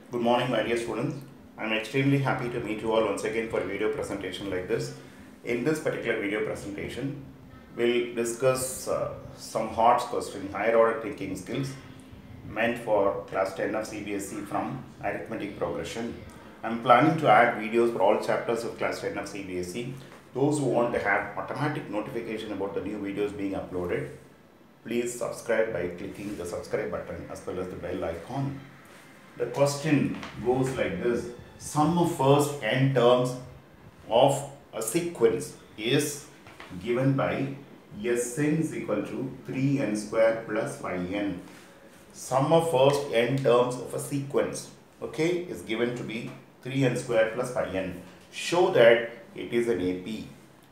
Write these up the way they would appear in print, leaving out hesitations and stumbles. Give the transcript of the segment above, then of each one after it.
Good morning, my dear students. I am extremely happy to meet you all once again for a video presentation like this. In this particular video presentation, we'll discuss some hard question, higher order thinking skills meant for class 10 of CBSE from arithmetic progression. I'm planning to add videos for all chapters of class 10 of CBSE. Those who want to have automatic notification about the new videos being uploaded, please subscribe by clicking the subscribe button as well as the bell icon. The question goes like this: sum of first n terms of a sequence is given by Sn is equal to 3n square plus 5n. Sum of first n terms of a sequence, okay, is given to be 3n square plus 5n. Show that it is an AP.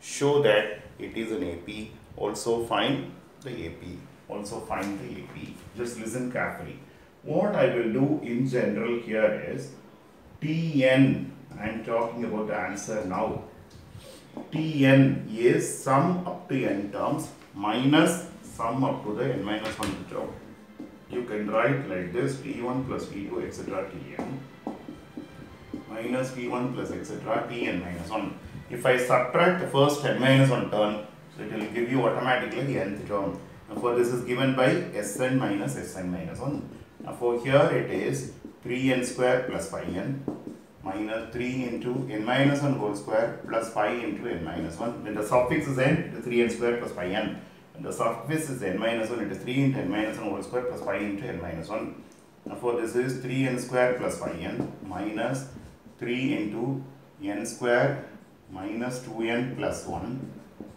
Show that it is an AP. Also find the AP. Also find the AP. Just listen carefully. What I will do in general here is Tn, I am talking about the answer now. Tn is sum up to n terms minus sum up to the n minus 1 term. You can write like this: T1 plus T2 etc. Tn minus T1 plus etc. Tn minus 1. If I subtract the first n minus 1 term, so it will give you automatically the nth term. Therefore, this is given by Sn minus Sn minus 1. For here it is 3n square plus 5n minus 3 into n minus 1 whole square plus 5 into n minus 1. When the suffix is n, it is 3n square plus 5n. When the suffix is n minus 1, it is 3 into n minus 1 whole square plus 5 into n minus 1. Therefore, this is 3n square plus 5n minus 3 into n square minus 2n plus 1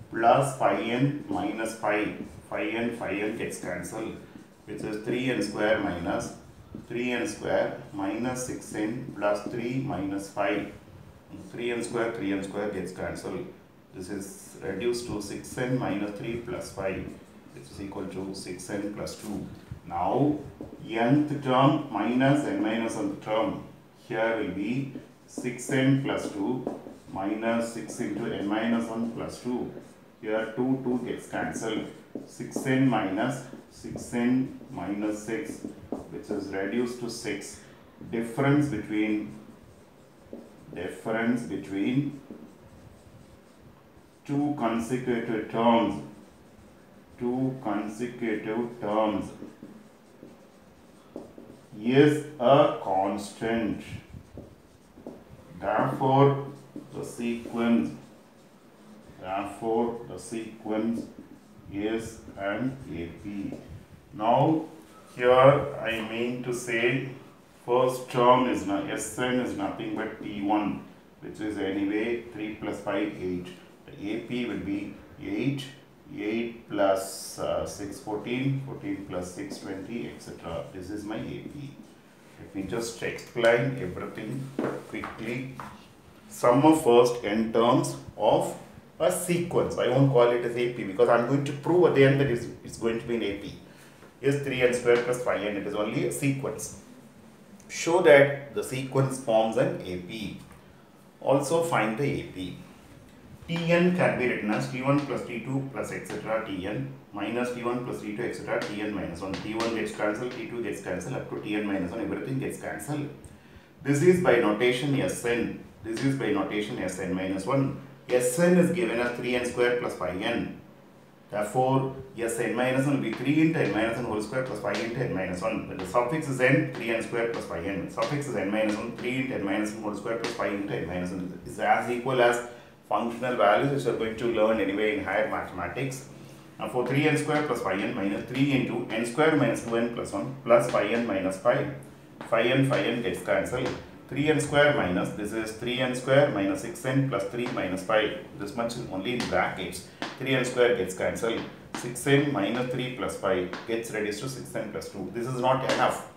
plus 5n minus 5. 5n gets cancelled, which is 3n square minus 3n square minus 6n plus 3 minus 5. 3n square gets cancelled. This is reduced to 6n minus 3 plus 5, which is equal to 6n plus 2. Now, nth term minus n minus 1 term. Here will be 6n plus 2 minus 6 into n minus 1 plus 2. Here 2 gets cancelled. 6n minus 6, which is reduced to 6. Difference between two consecutive terms is a constant. Therefore, the sequence is an AP. Now, here I mean to say first term is Sn is nothing but T1, which is anyway 3 plus 5, 8. The AP will be 8 plus 6, 14, 14 plus 6, 20, etc. This is my AP. Let me just explain everything quickly. Sum of first n terms of a sequence. I won't call it as AP because I am going to prove at the end that it's going to be an AP. Is 3n square plus 5n. It is only a sequence. Show that the sequence forms an AP. Also find the AP. Tn can be written as T1 plus T2 plus etc. Tn minus T1 plus T2 etc. Tn minus 1. T1 gets cancelled, T2 gets cancelled, up to Tn minus 1, everything gets cancelled. This is by notation Sn. This is by notation Sn minus 1. Sn is given as 3n square plus 5n. Therefore, Sn minus 1 will be 3 into n minus 1 whole square plus 5 into n minus 1. When the suffix is n, 3n square plus 5n. When the suffix is n minus 1, 3 into n minus 1 whole square plus 5 into n minus 1 is as equal as functional values which you are going to learn anyway in higher mathematics. Now, for 3n square plus 5n minus 3 into n square minus 2n plus 1 plus 5n minus 5. 5n gets cancelled. 3n square minus, this is 3n square minus 6n plus 3 minus 5. This much is only in brackets. 3n square gets cancelled. 6n minus 3 plus 5 gets reduced to 6n plus 2. This is not enough.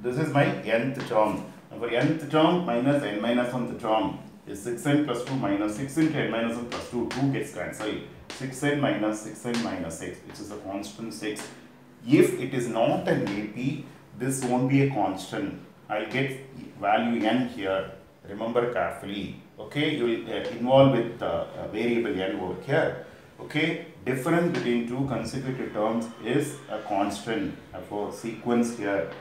This is my nth term. Now, for nth term minus n minus 1th term is 6n plus 2 minus 6 into n minus 1 plus 2. 2 gets cancelled. 6n minus 6, which is a constant 6. If it is not an AP, this won't be a constant. I'll get value n here. Remember carefully. Okay, you will involve with variable n over here. Okay, difference between two consecutive terms is a constant. Therefore, sequence here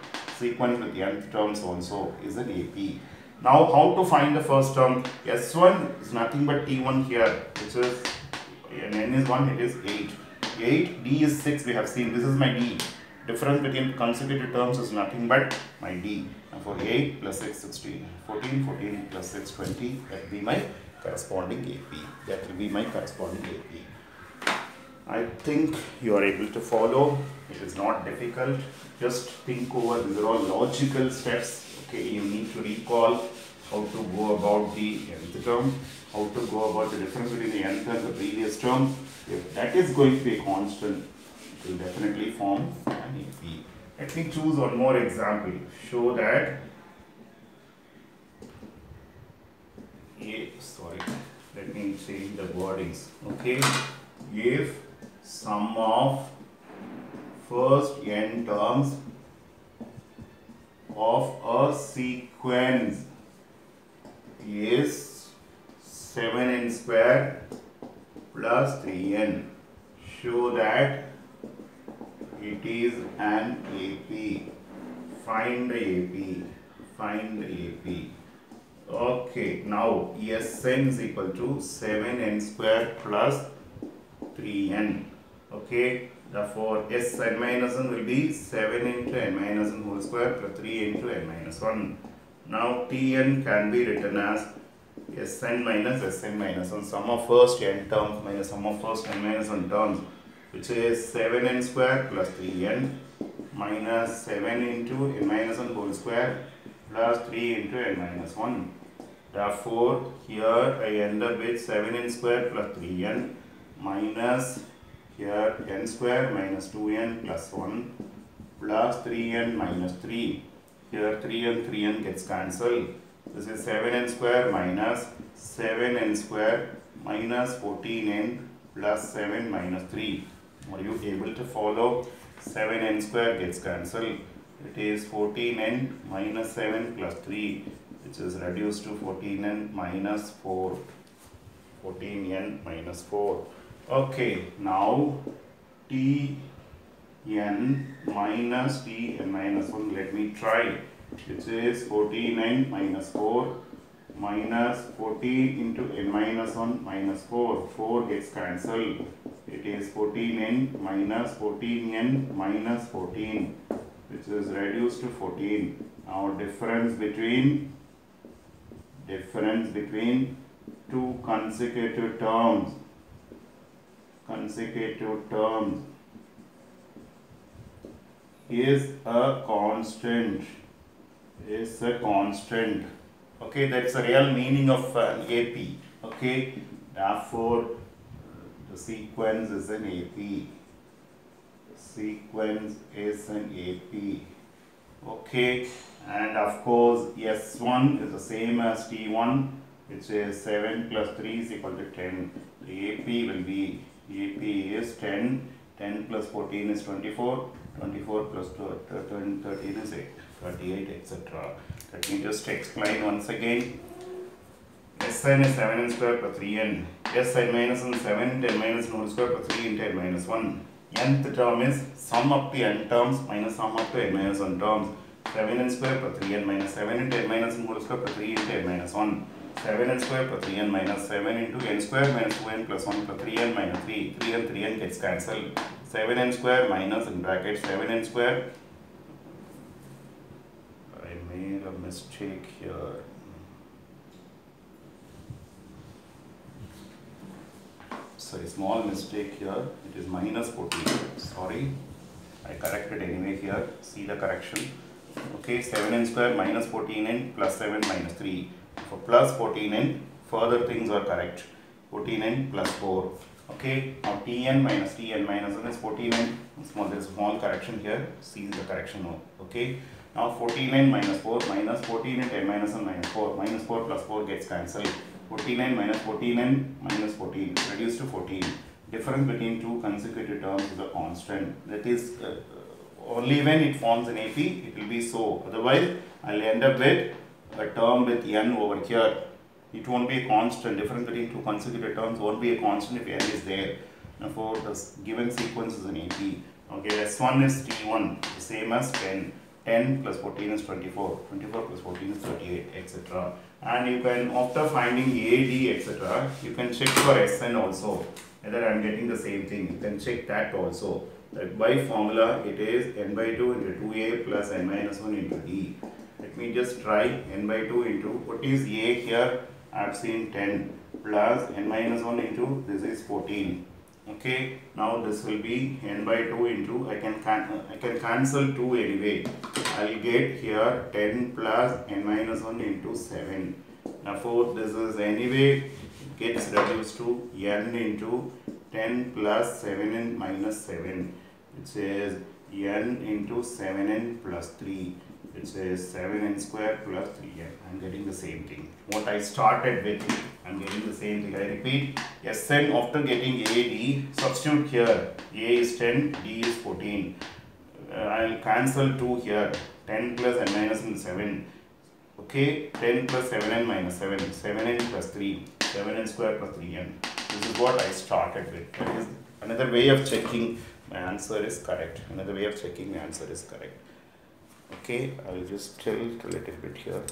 sequence with nth terms also is an AP. Now how to find the first term? S1 is nothing but T1 here, which is, n is 1, it is 8. 8, D is 6, we have seen, this is my D. Difference between consecutive terms is nothing but my D. And for 8 plus 6, 16. 14, 14 plus 6, 20. That will be my corresponding AP. That will be my corresponding AP. I think you are able to follow. It is not difficult. Just think over, these are all logical steps. Okay, you need to recall how to go about the nth term, how to go about the difference between the nth and the previous term. If that is going to be a constant, it will definitely form an AP. Let me choose one more example. Show that let me change the wordings. Okay, if sum of first n terms of a sequence is 7n square plus 3n, show that it is an AP. Find the AP. Find the AP. Okay, now Sn is equal to 7n square plus 3n. Okay, therefore Sn minus n will be 7 into n minus n whole square plus 3 into n minus 1. Now Tn can be written as Sn minus 1, sum of first n terms minus sum of first n minus 1 terms, which is 7n square plus 3n minus 7 into n minus 1 whole square plus 3 into n minus 1. Therefore, here I end up with 7n square plus 3n minus here n square minus 2n plus 1 plus 3n minus 3. Here 3n gets cancelled. This is 7n square minus 7n square minus 14n plus 7 minus 3. Are you able to follow? 7n square gets cancelled. It is 14n minus 7 plus 3, which is reduced to 14n minus 4. 14n minus 4. Okay, now Tn minus Tn minus 1, let me try, which is 14n minus 4 minus 14 into n minus 1 minus 4. 4 gets cancelled. It is 14n minus 14n minus 14, which is reduced to 14. Now difference between two consecutive terms is a constant. Okay, that's the real meaning of an AP. Okay, therefore the sequence is an AP. Okay, and of course S1 is the same as T1, which is 7 plus 3 is equal to 10. The AP will be, AP is 10, 10 plus 14 is 24, 24 plus 13 is 8, 38, etc. Let me just explain once again. Sn is 7n square plus 3n. Sn minus n 7 10 minus n whole square plus 3 into n minus 1. Nth term is sum up the n terms minus sum up the n minus 1 terms. 7n square plus 3n minus 7 into n minus n whole square plus 3 into n minus 1. 7n square plus 3n minus 7 into n square minus 2n plus 1 plus 3n minus 3. 3n gets cancelled. 7n square minus in bracket 7n square. I made a mistake here. Sorry, small mistake here. It is minus 14. Sorry, I corrected anyway here. See the correction. Okay, 7n square minus 14n plus 7 minus 3. For plus 14n, further things are correct. 14n plus 4. Okay, now Tn minus 1 is 14n. There is a small correction here. See the correction now. Okay, now 14n minus 4 minus 14 into n minus 1 minus 4. Minus 4 plus 4 gets cancelled. 14n minus 14n minus 14 reduced to 14. Difference between two consecutive terms is a constant. That is only when it forms an AP it will be so. Otherwise, I'll end up with a term with n over here. It won't be a constant. Difference between two consecutive terms won't be a constant if n is there. Therefore, the given sequence is an AP. Okay, S1 is T1, the same as 10. 10 plus 14 is 24, 24 plus 14 is 38, etc. And you can, after finding A, D, etc., you can check for Sn also, whether I am getting the same thing. You can check that also. That by formula, it is n by 2 into 2A plus n minus 1 into D. Let me just try n by 2 into, what is A here? I have seen 10 plus n minus 1 into, this is 14. Okay, now this will be n by 2 into, I can cancel 2 anyway. I will get here 10 plus n minus 1 into 7. Therefore, this is anyway gets reduced to n into 10 plus 7n minus 7, which is n into 7n plus 3, which is 7n square plus 3n. I am getting the same thing. What I started with, I am getting the same thing. I repeat, Sn after getting A, D, substitute here. A is 10, D is 14. I will cancel 2 here. 10 plus n minus 7. Okay, 10 plus 7n minus 7. 7n plus 3. 7n square plus 3n. This is what I started with. That is another way of checking my answer is correct. Another way of checking my answer is correct. Okay, I will just tilt a little bit here.